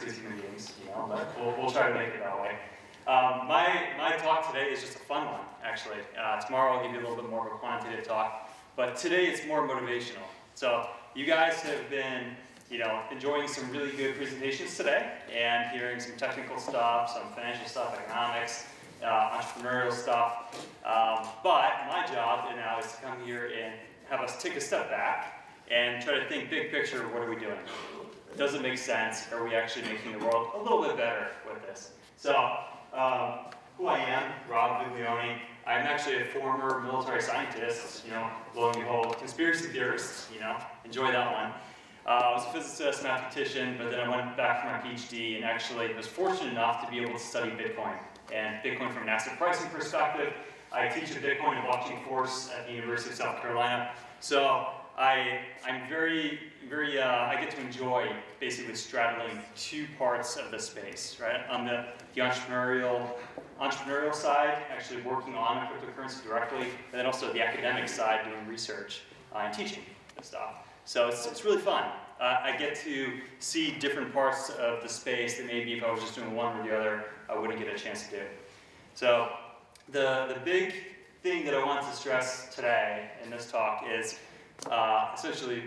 cryptocurrency as human beings, you know, but we'll try to make it that way. My talk today is just a fun one, actually. Tomorrow I'll give you a little bit more of a quantitative talk, but today it's more motivational. So you guys have been, you know, enjoying some really good presentations today and hearing some technical stuff, some financial stuff, economics, entrepreneurial stuff. But my job now is to come here and have us take a step back and try to think big picture, what are we doing? Does it make sense? Are we actually making the world a little bit better with this? So, who I am, Rob Viglione. I'm actually a former military scientist, you know, lo and behold, conspiracy theorist, you know, enjoy that one. I was a physicist, mathematician, but then I went back for my PhD and actually was fortunate enough to be able to study Bitcoin. And Bitcoin from an asset pricing perspective. I teach a Bitcoin and blockchain course at the University of South Carolina. So I get to enjoy basically straddling two parts of the space, right? On the entrepreneurial side, actually working on a cryptocurrency directly, and then also the academic side, doing research and teaching and stuff. So it's really fun. I get to see different parts of the space that maybe if I was just doing one or the other, I wouldn't get a chance to do. So the big thing that I want to stress today in this talk is essentially,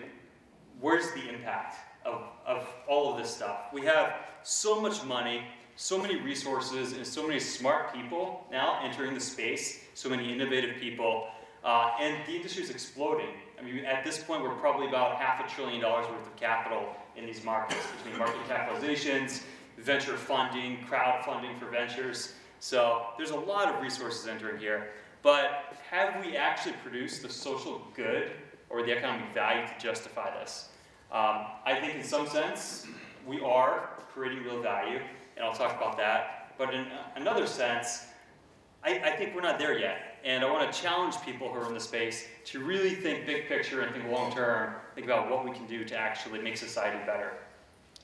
where's the impact of all of this stuff? We have so much money, so many resources, and so many smart people now entering the space, so many innovative people, and the industry is exploding. I mean, at this point, we're probably about $500 billion worth of capital in these markets, between market capitalizations, venture funding, crowdfunding for ventures. So there's a lot of resources entering here. But have we actually produced the social good or the economic value to justify this? I think in some sense, we are creating real value, and I'll talk about that. But in another sense, I think we're not there yet. And I want to challenge people who are in the space to really think big picture and think long term, think about what we can do to actually make society better.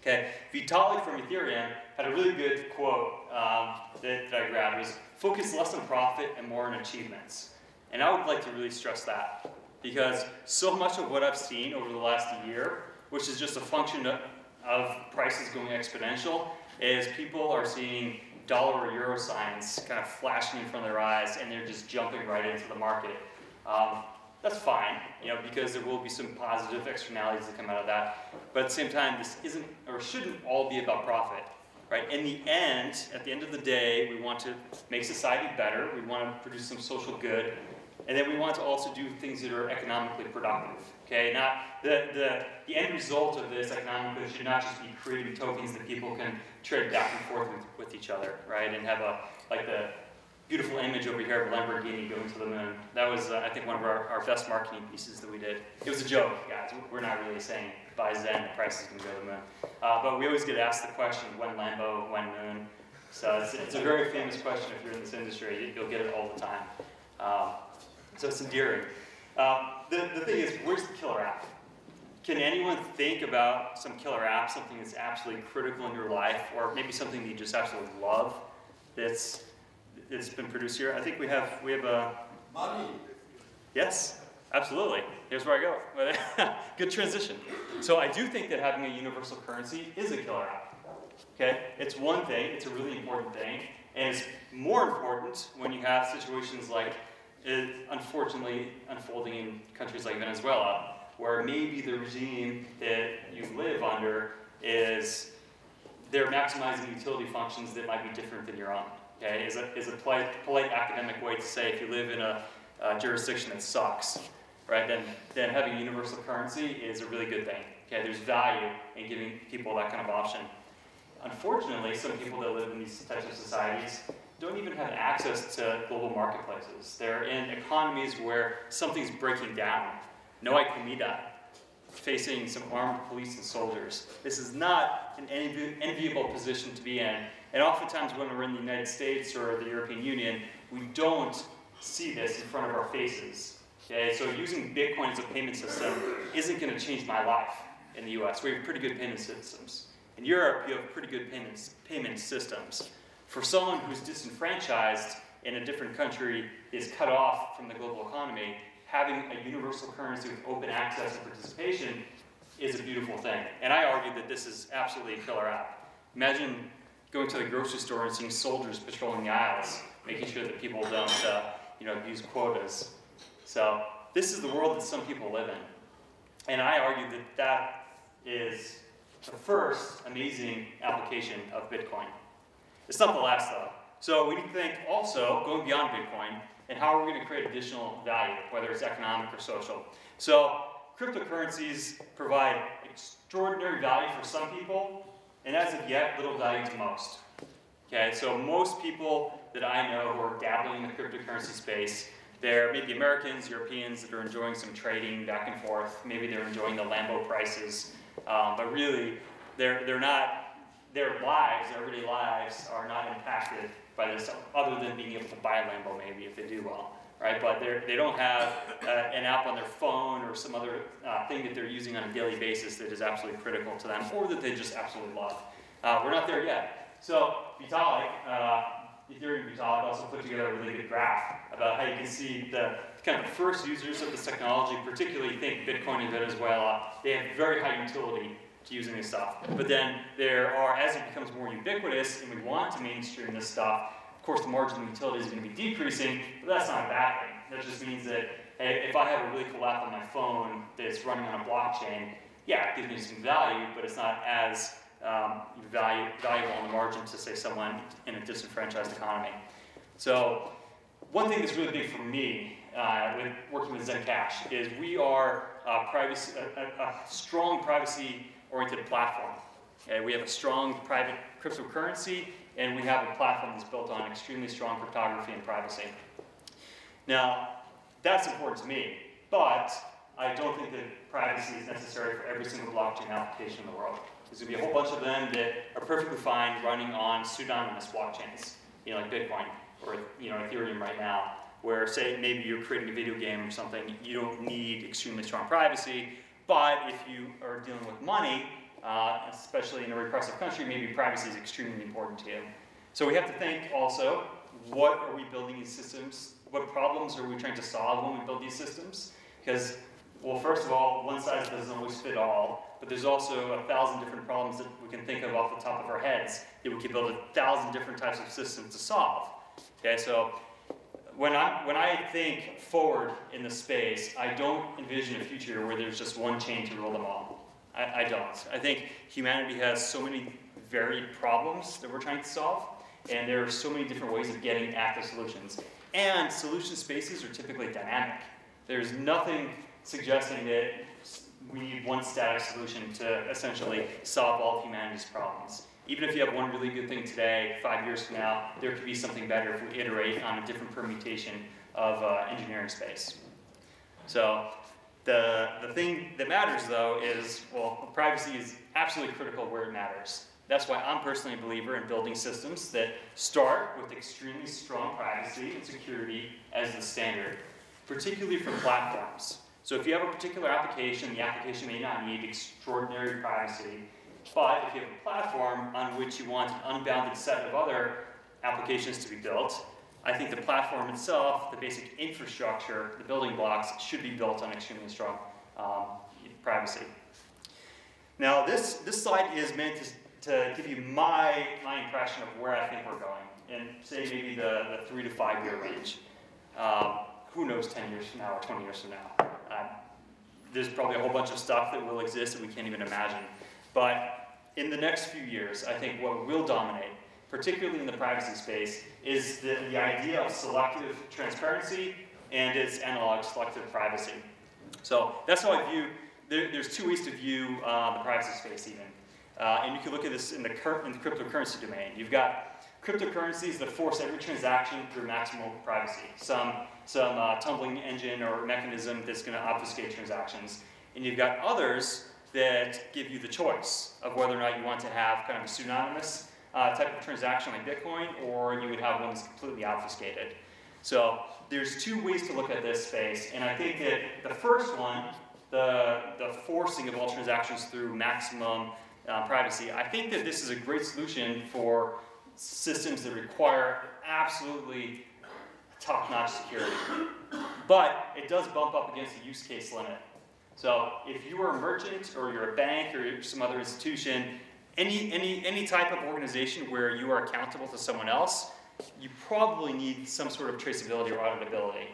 Okay, Vitalik from Ethereum had a really good quote that I grabbed. It was, focus less on profit and more on achievements. And I would like to really stress that, because so much of what I've seen over the last year, which is just a function of prices going exponential, is people are seeing dollar or euro signs kind of flashing in front of their eyes, and they're just jumping right into the market. That's fine, you know, because there will be some positive externalities that come out of that. But at the same time, this isn't or shouldn't all be about profit, right? In the end, at the end of the day, we want to make society better. We want to produce some social good, and then we want to also do things that are economically productive. Okay, not the end result of this economically should not just be creating tokens that people can trade back and forth with each other, right? And have like the beautiful image over here of a Lamborghini going to the moon. That was, I think, one of our best marketing pieces that we did. It was a joke, guys. We're not really saying by Zen the price is going to go to the moon. But we always get asked the question, when Lambo, when moon? So it's a very famous question if you're in this industry. You'll get it all the time. So it's endearing. The thing is, where's the killer app? Can anyone think about some killer app, something that's absolutely critical in your life, or maybe something that you just absolutely love that's been produced here? I think we have a... Money. Yes, absolutely. Here's where I go. Good transition. So I do think that having a universal currency is a killer app. Okay? It's one thing, it's a really important thing, and it's more important when you have situations like unfortunately unfolding in countries like Venezuela, where maybe the regime that you live under they're maximizing utility functions that might be different than your own. Okay, is a polite academic way to say if you live in a jurisdiction that sucks, right? Then having a universal currency is a really good thing. Okay, there's value in giving people that kind of option. Unfortunately, some people that live in these types of societies don't even have access to global marketplaces. They're in economies where something's breaking down. No hay comida, facing some armed police and soldiers. This is not an enviable position to be in. And oftentimes when we're in the United States or the European Union, we don't see this in front of our faces. Okay? So using Bitcoin as a payment system isn't going to change my life in the US. We have pretty good payment systems. In Europe, you have pretty good payment systems. For someone who's disenfranchised in a different country, is cut off from the global economy, having a universal currency with open access and participation is a beautiful thing. And I argue that this is absolutely a killer app. Imagine going to the grocery store and seeing soldiers patrolling the aisles, making sure that people don't abuse quotas. So this is the world that some people live in. And I argue that that is the first amazing application of Bitcoin. It's not the last, though. So we need to think also, going beyond Bitcoin, and how are we going to create additional value, whether it's economic or social. So cryptocurrencies provide extraordinary value for some people, and as of yet, little value to most. Okay, so most people that I know who are dabbling in the cryptocurrency space, they're maybe Americans, Europeans that are enjoying some trading back and forth. Maybe they're enjoying the Lambo prices, but really, they're not. Their lives, their everyday lives, are not impacted by this, other than being able to buy a Lambo maybe if they do well, right? But they don't have an app on their phone or some other thing that they're using on a daily basis that is absolutely critical to them, or that they just absolutely love. We're not there yet. So Vitalik, Ethereum Vitalik, also put together a really good graph about how you can see the kind of first users of this technology, particularly think Bitcoin and Venezuela, they have very high utility to using this stuff. But then there are, as it becomes more ubiquitous and we want to mainstream this stuff, of course the marginal utility is going to be decreasing, but that's not a bad thing. That just means that, hey, if I have a really cool app on my phone that's running on a blockchain, yeah, it gives me some value, but it's not as valuable on the margin to, say, someone in a disenfranchised economy. So one thing that's really big for me with working with ZenCash is we are a strong privacy-oriented platform. Okay? We have a strong private cryptocurrency, and we have a platform that's built on extremely strong cryptography and privacy. Now, that's important to me, but I don't think that privacy is necessary for every single blockchain application in the world. There's going to be a whole bunch of them that are perfectly fine running on pseudonymous blockchains, like Bitcoin or Ethereum right now, where, say, maybe you're creating a video game or something, you don't need extremely strong privacy, but if you are dealing with money, especially in a repressive country, maybe privacy is extremely important to you. So we have to think also, what are we building these systems? What problems are we trying to solve when we build these systems? Because, well, first of all, one size doesn't always fit all, but there's also 1,000 different problems that we can think of off the top of our heads that we can build 1,000 different types of systems to solve. Okay, so when I think forward in the space, I don't envision a future where there's just one chain to rule them all. I don't. I think humanity has so many varied problems that we're trying to solve, and there are so many different ways of getting at the solutions. And solution spaces are typically dynamic. There's nothing suggesting that we need one static solution to essentially solve all of humanity's problems. Even if you have one really good thing today, 5 years from now, there could be something better if we iterate on a different permutation of engineering space. So the thing that matters, though, is, well, privacy is absolutely critical where it matters. That's why I'm personally a believer in building systems that start with extremely strong privacy and security as the standard, particularly for platforms. So if you have a particular application, the application may not need extraordinary privacy, but if you have a platform on which you want an unbounded set of other applications to be built, I think the platform itself, the basic infrastructure, the building blocks, should be built on extremely strong privacy. Now, this slide is meant to give you my impression of where I think we're going, in, say, maybe the 3 to 5 year range. Who knows 10 years from now or 20 years from now? There's probably a whole bunch of stuff that will exist that we can't even imagine. But in the next few years, I think what will dominate, particularly in the privacy space, is the idea of selective transparency and its analog selective privacy. So that's how I view, there's two ways to view the privacy space even. And you can look at this in the cryptocurrency domain. You've got cryptocurrencies that force every transaction through maximal privacy. Some tumbling engine or mechanism that's going to obfuscate transactions. And you've got others that give you the choice of whether or not you want to have kind of a pseudonymous type of transaction like Bitcoin, or you would have one that's completely obfuscated. So there's two ways to look at this space, and I think that the first one, the forcing of all transactions through maximum privacy, I think that this is a great solution for systems that require absolutely top-notch security. But it does bump up against the use case limit. So if you are a merchant or you're a bank or you're some other institution, any type of organization where you are accountable to someone else, you probably need some sort of traceability or auditability.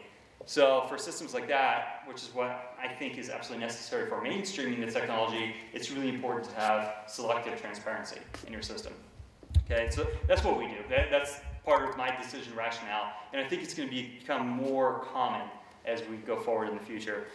So for systems like that, which is what I think is absolutely necessary for mainstreaming the technology, it's really important to have selective transparency in your system. Okay, so that's what we do. That's part of my decision rationale, and I think it's going to become more common as we go forward in the future.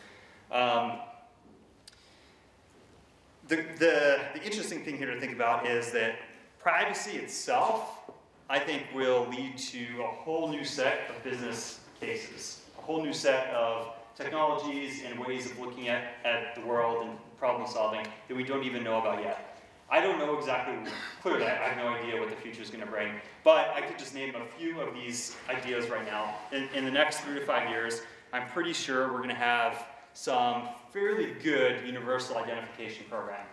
The interesting thing here to think about is that privacy itself, I think, will lead to a whole new set of business cases, a whole new set of technologies and ways of looking at the world and problem solving that we don't even know about yet. I don't know exactly, clearly I have no idea what the future is going to bring, but I could just name a few of these ideas right now. In the next 3 to 5 years, I'm pretty sure we're going to have some fairly good universal identification program.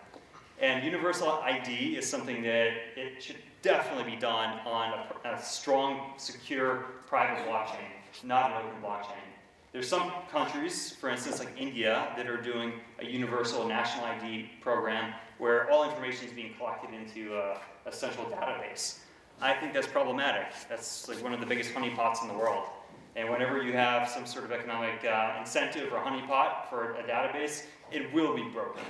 And universal ID is something that it should definitely be done on a strong, secure, private blockchain, not an open blockchain. There's some countries, for instance, like India, that are doing a universal national ID program where all information is being collected into a central database. I think that's problematic. That's like one of the biggest honeypots in the world. And whenever you have some sort of economic incentive or honeypot for a database, it will be broken.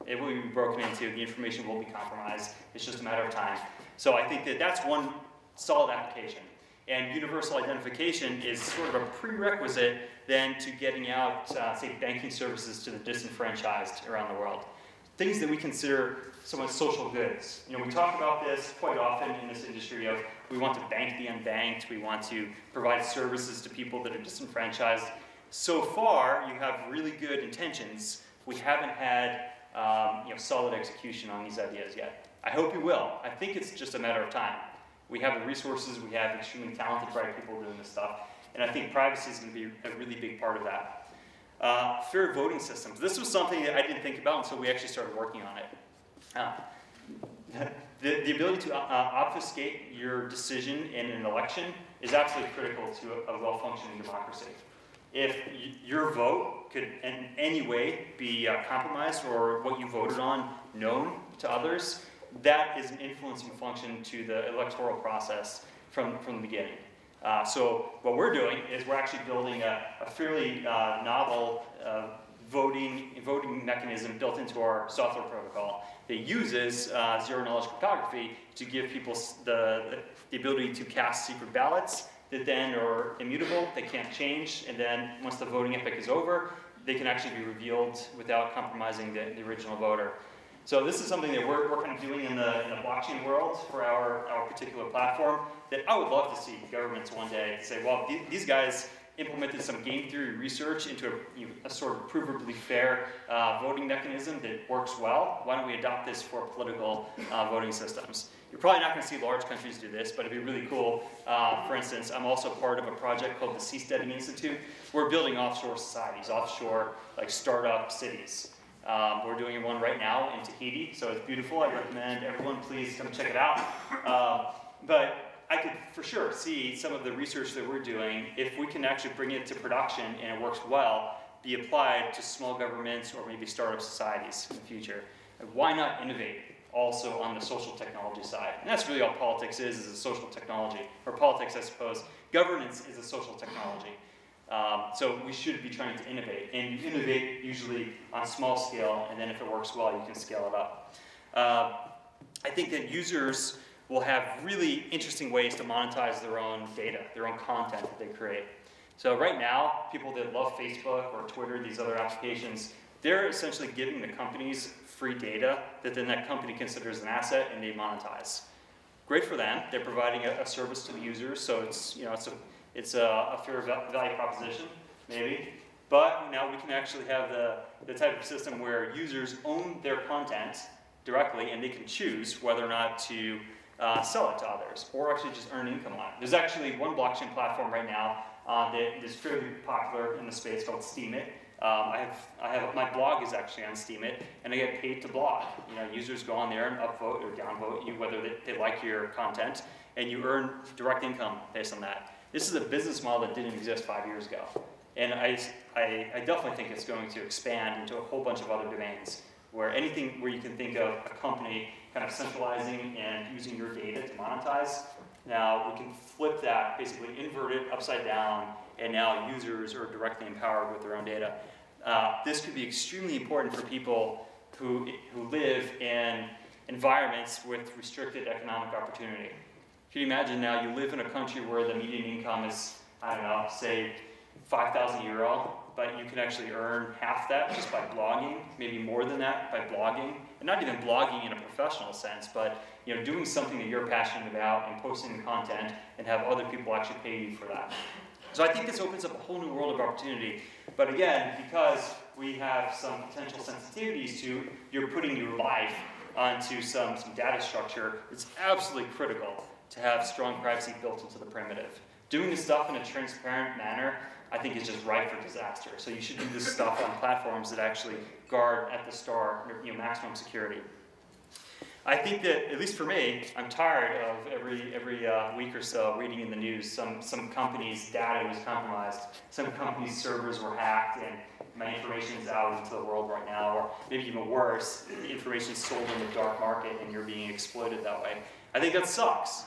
It will be broken into, the information will be compromised. It's just a matter of time. So I think that that's one solid application. And universal identification is sort of a prerequisite then to getting out, say, banking services to the disenfranchised around the world. Things that we consider somewhat social goods. You know, we talk about this quite often in this industry of we want to bank the unbanked, we want to provide services to people that are disenfranchised. So far, you have really good intentions. We haven't had solid execution on these ideas yet. I hope you will. I think it's just a matter of time. We have the resources, we have extremely talented, bright people doing this stuff, and I think privacy is going to be a really big part of that. Fair voting systems. This was something that I didn't think about until we actually started working on it. The ability to obfuscate your decision in an election is absolutely critical to a well-functioning democracy. If your vote could in any way be compromised or what you voted on known to others, that is an influencing function to the electoral process from the beginning. So what we're doing is we're actually building a fairly novel voting mechanism built into our software protocol that uses zero-knowledge cryptography to give people the ability to cast secret ballots that then are immutable, they can't change, and then once the voting epoch is over, they can actually be revealed without compromising the original voter. So this is something that we're kind of doing in the blockchain world for our particular platform that I would love to see governments one day say, well, these guys implemented some game theory research into a sort of provably fair voting mechanism that works well. Why don't we adopt this for political voting systems? You're probably not going to see large countries do this, but it'd be really cool. For instance, I'm also part of a project called the Seasteading Institute. We're building offshore societies, offshore like startup cities. We're doing one right now in Tahiti, so it's beautiful. I recommend everyone please come check it out. But I could for sure see some of the research that we're doing, if we can actually bring it to production and it works well, be applied to small governments or maybe startup societies in the future. And why not innovate also on the social technology side? And that's really all politics is a social technology, or politics, I suppose. Governance is a social technology. So we should be trying to innovate, and you innovate usually on small scale, and then if it works well, you can scale it up. I think that users will have really interesting ways to monetize their own data, their own content that they create. So right now, people that love Facebook or Twitter, these other applications, they're essentially giving the companies free data that then that company considers an asset and they monetize. Great for them. They're providing a service to the users, so it's a fair value proposition, maybe. But now we can actually have the type of system where users own their content directly and they can choose whether or not to sell it to others or actually just earn income on it. There's actually one blockchain platform right now that is fairly popular in the space called Steemit. My blog is actually on Steemit, and I get paid to blog. You know, users go on there and upvote or downvote you whether they like your content, and you earn direct income based on that. This is a business model that didn't exist 5 years ago, and I definitely think it's going to expand into a whole bunch of other domains. where anything where you can think of a company kind of centralizing and using your data to monetize. Now we can flip that, basically invert it upside down, and now users are directly empowered with their own data. This could be extremely important for people who live in environments with restricted economic opportunity. Can you imagine now you live in a country where the median income is, I don't know, say 5,000 euro, but you can actually earn half that just by blogging, maybe more than that by blogging, and not even blogging in a professional sense, but doing something that you're passionate about and posting the content and have other people actually pay you for that. So I think this opens up a whole new world of opportunity. But again, because we have some potential sensitivities to you're putting your life onto some data structure, it's absolutely critical to have strong privacy built into the primitive. Doing this stuff in a transparent manner, I think, is just ripe for disaster. So you should do this stuff on platforms that actually guard at the start, maximum security. I think that, at least for me, I'm tired of every week or so reading in the news some company's data was compromised, some company's servers were hacked, and my information is out into the world right now, or maybe even worse, the information is sold in the dark market and you're being exploited that way. I think that sucks.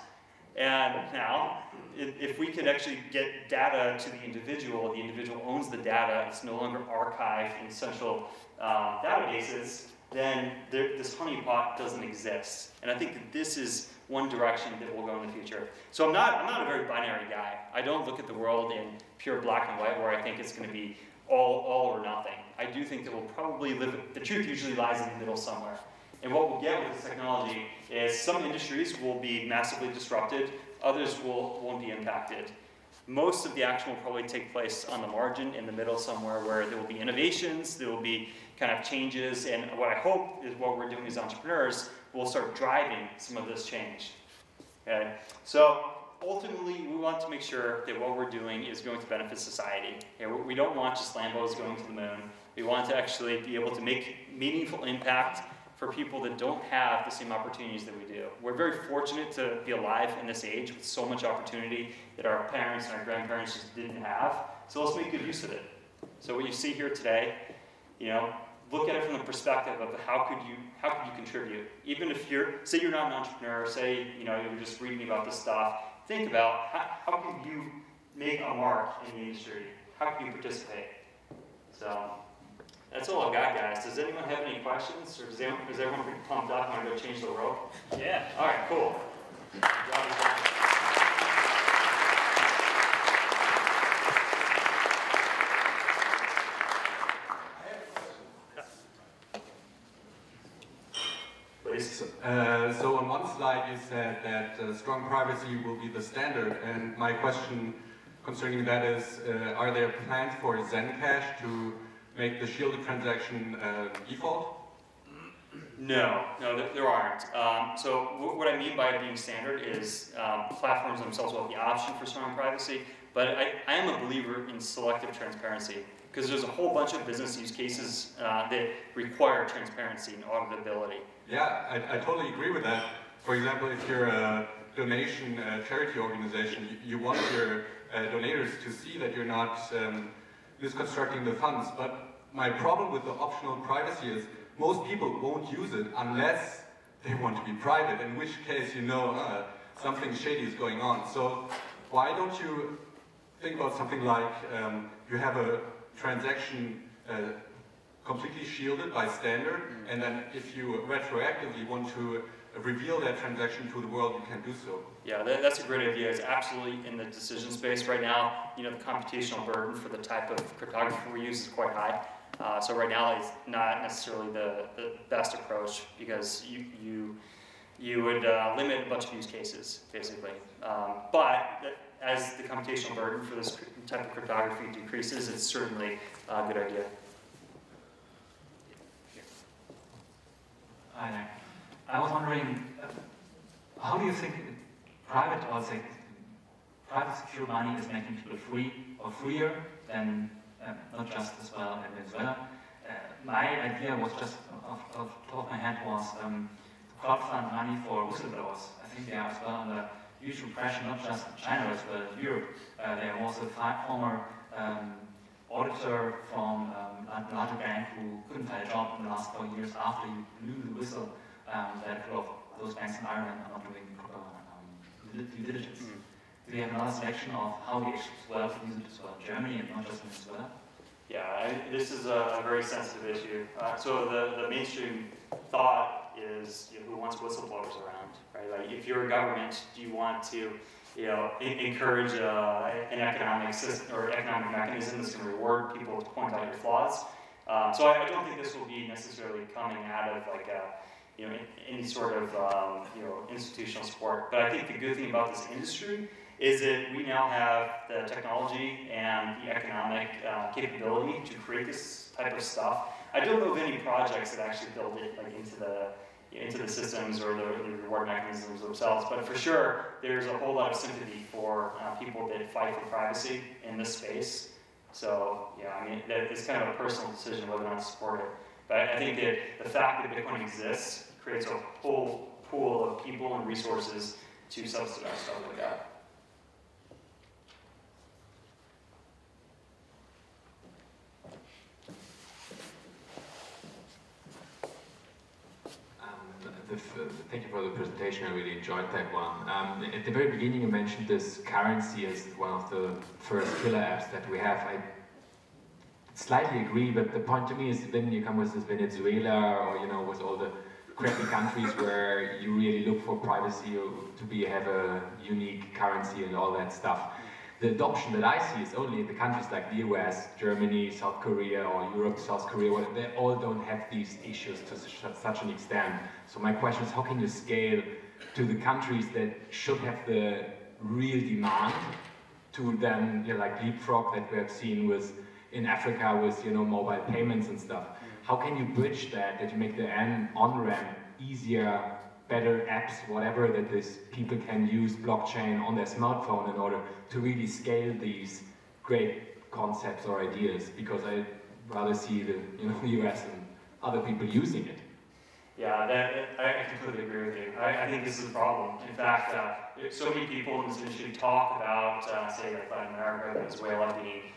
And now, if we could actually get data to the individual owns the data, it's no longer archived in central databases, then this honeypot doesn't exist. And I think that this is one direction that will go in the future. So I'm not a very binary guy. I don't look at the world in pure black and white where I think it's going to be all or nothing. I do think that we'll probably the truth usually lies in the middle somewhere. And what we'll get with this technology is some industries will be massively disrupted, others won't be impacted. Most of the action will probably take place on the margin, in the middle somewhere, where there will be innovations, there will be kind of changes, and what I hope is what we're doing as entrepreneurs will start driving some of this change. Okay? So ultimately, we want to make sure that what we're doing is going to benefit society. Okay? We don't want just Lambos going to the moon. We want to actually be able to make meaningful impact for people that don't have the same opportunities that we do. We're very fortunate to be alive in this age with so much opportunity that our parents and our grandparents just didn't have. So let's make good use of it. So what you see here today, look at it from the perspective of how could you contribute. Even if say you're not an entrepreneur, say you're just reading about this stuff, think about how can you make a mark in the industry? How can you participate? So that's all I've got, guys. Does anyone have any questions, or is everyone pretty pumped up and want to go change the world? Yeah. All right. Cool. Good job, So on one slide you said that strong privacy will be the standard, and my question concerning that is, are there plans for ZenCash to make the shielded transaction default? No, there aren't. So what I mean by being standard is platforms themselves will have the option for strong privacy, but I am a believer in selective transparency, because there's a whole bunch of business use cases that require transparency and auditability. Yeah, I totally agree with that. For example, if you're a donation charity organization, you want your donors to see that you're not misconstructing the funds. But my problem with the optional privacy is most people won't use it unless they want to be private, in which case something shady is going on. So why don't you think about something like you have a transaction completely shielded by standard, and then if you retroactively want to reveal that transaction to the world, you can do so. Yeah, that's a great idea. It's absolutely in the decision space right now. The computational burden for the type of cryptography we use is quite high. So right now it's not necessarily the best approach, because you would limit a bunch of use cases, basically. But as the computational burden for this type of cryptography decreases, it's certainly a good idea. I was wondering, how do you think private secure money is making people free or freer than not just as well in Venezuela? My idea was just off the top of my head was crowdfund money for whistleblowers. I think they are as well under huge pressure, not just China as well as Europe. They are also former auditor from a larger bank who couldn't find a job in the last 4 years after you blew the whistle that a couple of those banks in Ireland are not doing due diligence. Do we have another selection of how we actually as well use it as well in Germany and not just in Venezuela? Yeah, this is a very sensitive issue. So the mainstream thought is, who wants whistleblowers around, right? Like, if you're a government, do you want to, encourage an economic system or economic mechanism that's going to reward people to point out your flaws? So I don't think this will be necessarily coming out of like any sort of institutional support. But I think the good thing about this industry is that we now have the technology and the economic capability to create this type of stuff. I don't know of any projects that actually build it like into the systems or the reward mechanisms themselves, but for sure there's a whole lot of sympathy for people that fight for privacy in this space. So yeah, I mean, it's kind of a personal decision whether or not to support it. But I think that the fact that Bitcoin exists creates a whole pool of people and resources to subsidize stuff like that. Thank you for the presentation. I really enjoyed that one. At the very beginning, you mentioned this currency as one of the first killer apps that we have. I slightly agree, but the point to me is then you come with this Venezuela or with all the crappy countries where you really look for privacy or to have a unique currency and all that stuff. The adoption that I see is only in the countries like the US, Germany, South Korea, or Europe, South Korea, where they all don't have these issues to such an extent. So my question is, how can you scale to the countries that should have the real demand to then like leapfrog that we have seen in Africa with mobile payments and stuff? How can you bridge that you make the on-ramp easier, better apps, whatever, that these people can use blockchain on their smartphone in order to really scale these great concepts or ideas? Because I rather see the US and other people using it. Yeah, I completely agree with you. I think this is a problem. In fact, so many people in this industry talk about, say, like Latin America, Venezuela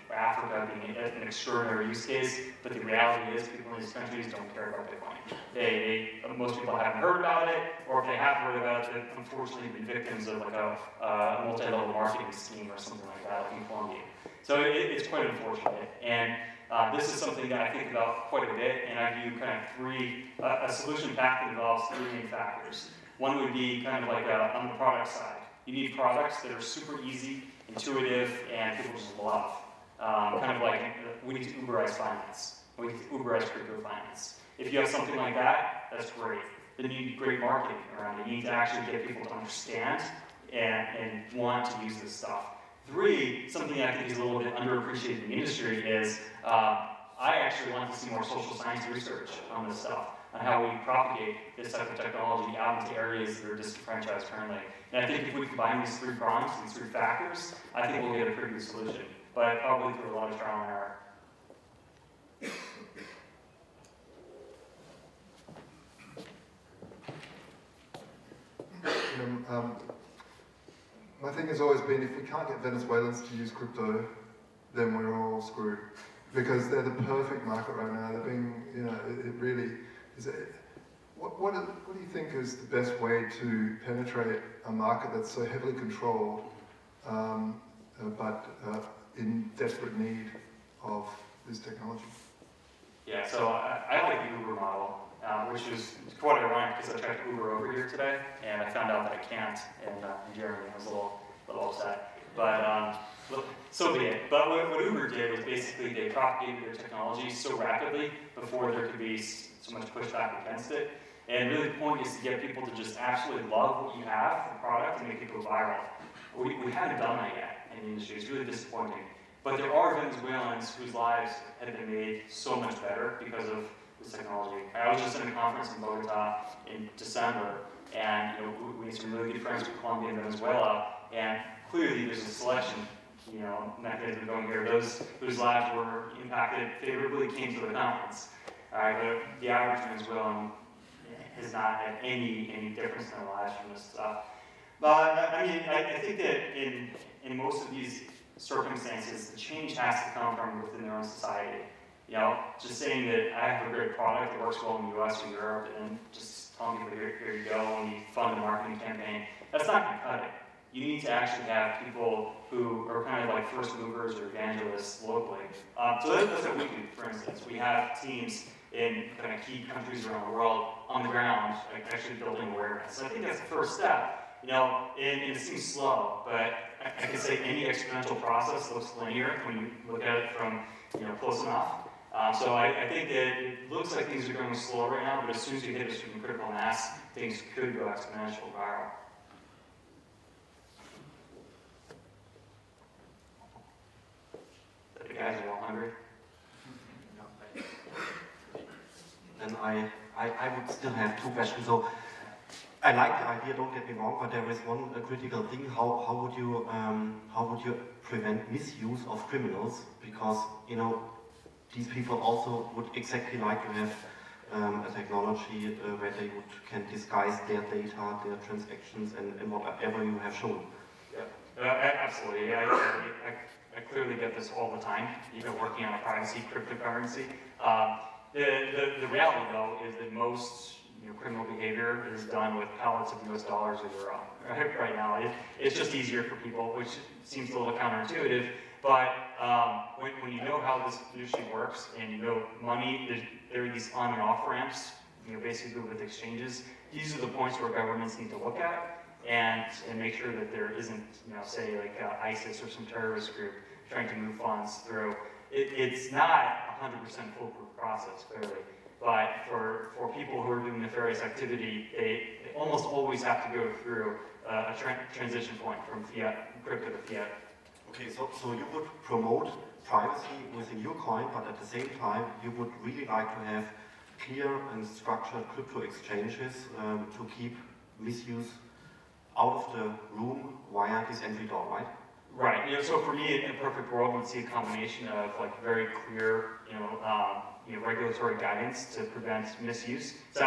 or Africa being an extraordinary use case, but the reality is people in these countries don't care about Bitcoin. Most people haven't heard about it, or if they have heard about it, they've unfortunately been victims of like a multi-level marketing scheme or something like that, like in Colombia. So it's quite unfortunate. And this is something that I think about quite a bit, and I view kind of a solution path that involves three main factors. One would be kind of like on the product side. You need products that are super easy, intuitive, and people just love. Kind of like, we need to Uberize finance. We need to Uberize crypto finance. If you have something like that, that's great. Then you need great marketing around it. You need to actually get people to understand and want to use this stuff. Three, something I think is a little bit underappreciated in the industry is I actually want to see more social science research on this stuff, on how we propagate this type of technology out into areas that are disenfranchised currently. And I think if we combine these three prongs, these three factors, I think we'll get a pretty good solution. But probably through a lot of trial and error. My thing has always been, if we can't get Venezuelans to use crypto, then we're all screwed. Because they're the perfect market right now. They're being, it really is. What do you think is the best way to penetrate a market that's so heavily controlled, but in desperate need of this technology? Yeah, so I like the Uber model, which is quite ironic because I tried to Uber over here today, and I found out that I can't in Germany. I was a little upset, but so be it. But what Uber did was basically they propagated their technology so rapidly before there could be so much pushback against it. And really the point is to get people to just absolutely love what you have, the product, and make it go viral. We haven't done that yet in the industry. It's really disappointing. But there are Venezuelans whose lives have been made so much better because of this technology. I was just in a conference in Bogota in December, and we made some really good friends with Colombia and Venezuela, and clearly there's a selection mechanism going here. Those whose lives were impacted favorably came to the conference. But the average Venezuelan has not had any difference in their lives from this stuff. But I mean, I think that in most of these circumstances, the change has to come from within their own society. You know, just saying that I have a great product that works well in the US or Europe and just telling people, here you go, and you fund a marketing campaign, that's not going to cut it. You need to actually have people who are kind of like first movers or evangelists locally. So that's what we do, for instance. We have teams in kind of key countries around the world on the ground, like actually building awareness. So I think that's the first step. You know, and it seems slow, but I could say any exponential process looks linear when you look at it from, you know, close enough. So I think that it looks like things are going slow right now, but as soon as you hit a certain critical mass, things could go exponential viral. The guys are all hungry. And I would still have two questions. So I like the idea, don't get me wrong, but there is one critical thing. How would you prevent misuse of criminals? Because, you know, these people also would exactly like to have a technology where they can disguise their data, their transactions, and whatever you have shown. Yeah, absolutely. I clearly get this all the time, even working on a privacy cryptocurrency. The reality, though, is that most criminal behavior is done with pallets of US dollars or euro. Right now, it's just easier for people, which seems a little counterintuitive. But when you know how this industry works, and you know money, there are these on and off ramps, basically with exchanges. These are the points where governments need to look at and make sure that there isn't, say like ISIS or some terrorist group trying to move funds through. It's not 100% foolproof process, clearly. But for people who are doing nefarious activity, they almost always have to go through a transition point from crypto to fiat. Okay, so you would promote privacy within your coin, but at the same time, you would really like to have clear and structured crypto exchanges to keep misuse out of the room via this entry door, right? Right. So for me, in a perfect world, we'd see a combination of like very clear, regulatory guidance to prevent misuse. So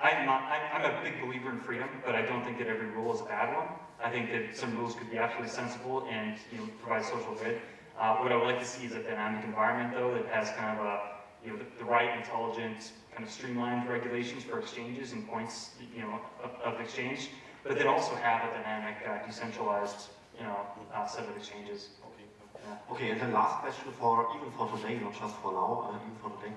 I'm a big believer in freedom, but I don't think that every rule is a bad one. I think that some rules could be absolutely sensible and provide social good. What I would like to see is a dynamic environment, though, that has kind of the right, intelligent, kind of streamlined regulations for exchanges and points, of exchange, but then also have a dynamic, decentralized, set of exchanges. Okay. Yeah. Okay, and the last question even for today, not just for now, even for today.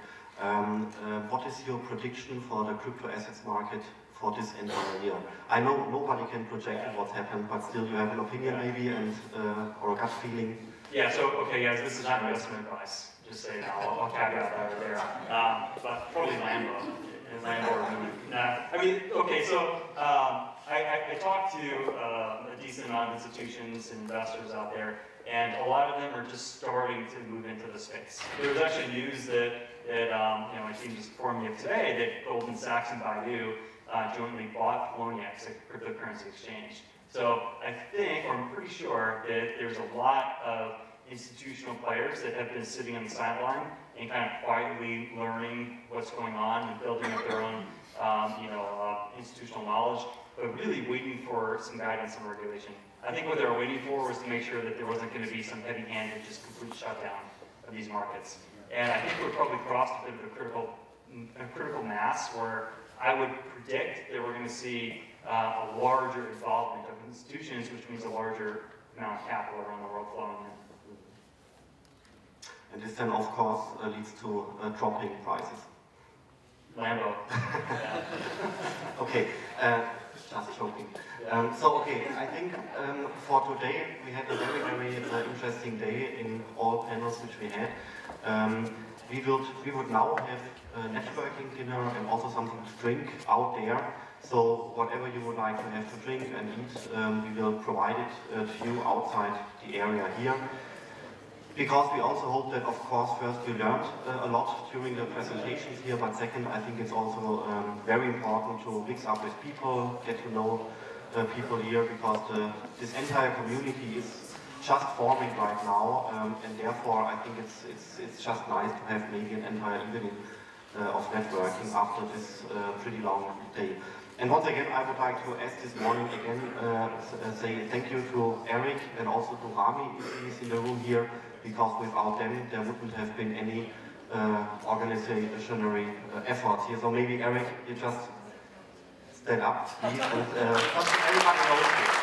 What is your prediction for the crypto assets market for this entire year? I know nobody can project what's happened, but still you have an opinion maybe and or a gut feeling. Yeah. So okay, guys, this is not investment advice. Just saying, I'll caveat that over there. But probably Lambo and Lambo or Moon. I mean, okay. So I talked to a decent amount of institutions and investors out there, and a lot of them are just starting to move into the space. There was actually news that my team just informed me of today that Goldman Sachs and Baidu jointly bought Viglione, a cryptocurrency exchange. So I think, or I'm pretty sure, that there's a lot of institutional players that have been sitting on the sideline and kind of quietly learning what's going on and building up their own, institutional knowledge, but really waiting for some guidance and regulation. I think what they were waiting for was to make sure that there wasn't going to be some heavy-handed, just complete shutdown of these markets. And I think we're probably crossed a bit of a critical mass where I would predict that we're going to see a larger involvement of institutions, which means a larger amount of capital around the world flowing in. And this then, of course, leads to dropping prices. Lambo. Okay, just joking. Okay, I think for today we had a very, very interesting day in all panels which we had. We would now have a networking dinner and also something to drink out there. So whatever you would like to have to drink and eat, we will provide it to you outside the area here. Because we also hope that, of course, first you learned a lot during the presentations here, but second, I think it's also very important to mix up with people, get to know people here, because this entire community is just forming right now, and therefore I think it's just nice to have maybe an entire evening of networking after this pretty long day. And once again, I would like to ask this morning again, say thank you to Eric and also to Rami if he's in the room here, because without them there wouldn't have been any organizational efforts here. So maybe Eric, you just stand up, please, and just so everybody knows you.